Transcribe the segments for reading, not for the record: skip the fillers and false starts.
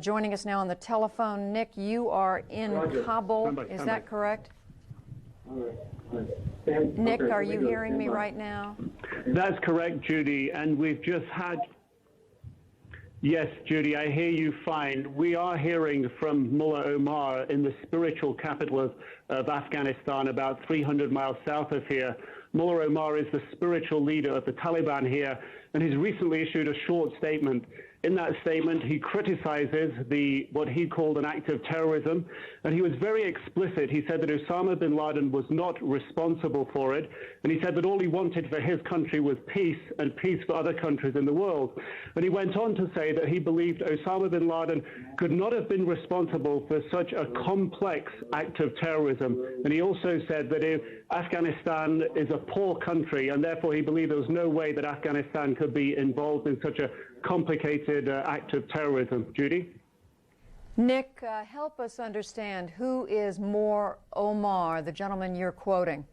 Joining us now on the telephone. Nick, you are in Kabul. Is that correct? Nick, are you hearing me right now? That's correct, Judy. And we've just had... Yes, Judy, I hear you fine. We are hearing from Mullah Omar in the spiritual capital of Afghanistan, about 300 miles south of here. Mullah Omar is the spiritual leader of the Taliban here, and he's recently issued a short statement. In that statement, he criticizes what he called an act of terrorism, and he was very explicit. He said that Osama bin Laden was not responsible for it, and he said that all he wanted for his country was peace and peace for other countries in the world. And he went on to say that he believed Osama bin Laden could not have been responsible for such a complex act of terrorism. And he also said that if Afghanistan is a poor country, and therefore he believed there was no way that Afghanistan could be involved in such a complicated act of terrorism. Judy? Nick, help us understand, who is Mullah Omar, the gentleman you're quoting?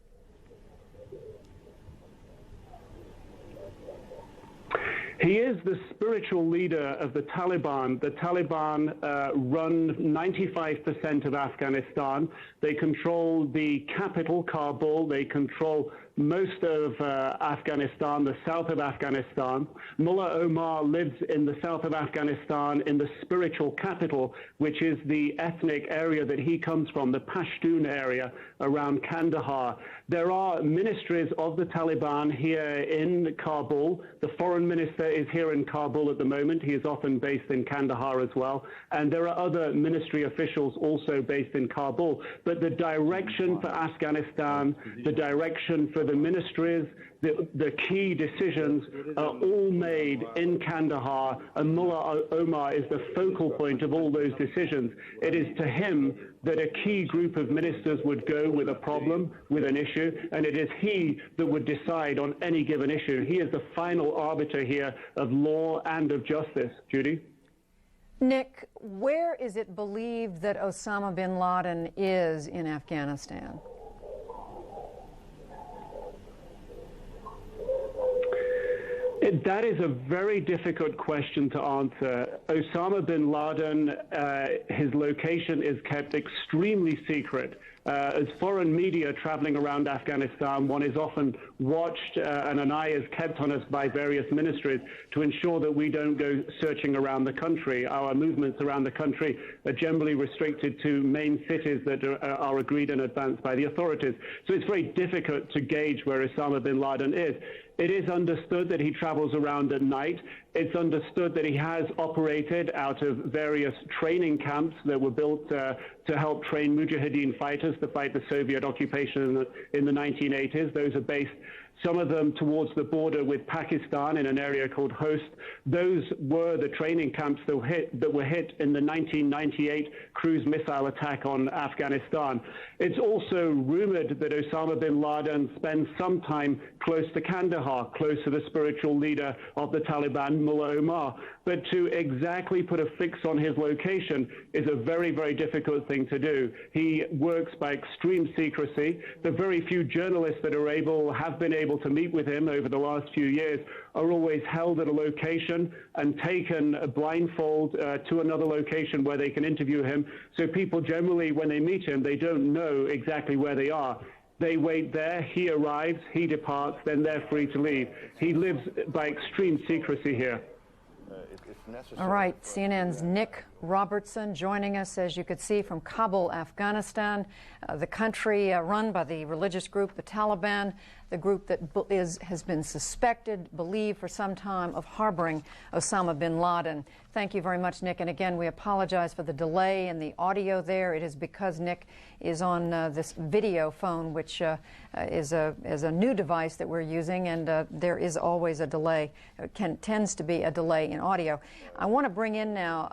He is the spiritual leader of the Taliban. The Taliban run 95% of Afghanistan. They control the capital, Kabul. They control most of Afghanistan, the south of Afghanistan. Mullah Omar lives in the south of Afghanistan in the spiritual capital, which is the ethnic area that he comes from, the Pashtun area around Kandahar. There are ministries of the Taliban here in Kabul. The foreign minister is here in Kabul at the moment. He is often based in Kandahar as well. And there are other ministry officials also based in Kabul. But the direction for Afghanistan, the direction for the ministries, the key decisions are all made in Kandahar, and Mullah Omar is the focal point of all those decisions. It is to him that a key group of ministers would go with a problem, with an issue, and it is he that would decide on any given issue. He is the final arbiter here of law and of justice. Judy? Nick, where is it believed that Osama bin Laden is in Afghanistan? That is a very difficult question to answer. Osama bin Laden, his location is kept extremely secret. As foreign media traveling around Afghanistan, one is often watched and an eye is kept on us by various ministries to ensure that we don't go searching around the country. Our movements around the country are generally restricted to main cities that are agreed in advance by the authorities. So it's very difficult to gauge where Osama bin Laden is. It is understood that he travels around at night. It's understood that he has operated out of various training camps that were built to help train Mujahideen fighters to fight the Soviet occupation in the 1980s. Those are based, some of them towards the border with Pakistan in an area called Host. Those were the training camps that were hit in the 1998 cruise missile attack on Afghanistan. It's also rumored that Osama bin Laden spends some time close to Kandahar, close to the spiritual leader of the Taliban, Mullah Omar. But to exactly put a fix on his location is a very, very difficult thing to do. He works by extreme secrecy. The very few journalists that have been able to meet with him over the last few years are always held at a location and taken blindfold to another location where they can interview him. So people generally, when they meet him, they don't know exactly where they are. They wait there, he arrives, he departs, then they're free to leave. He lives by extreme secrecy here. All right, CNN's Nick Robertson joining us, as you could see, from Kabul, Afghanistan, the country run by the religious group, the Taliban, the group that has been suspected, believed for some time, of harboring Osama bin Laden. Thank you very much, Nick. And again, we apologize for the delay in the audio there. It is because Nick is on this video phone, which is a new device that we're using, and there is always a delay. Tends to be a delay in audio. I want to bring in now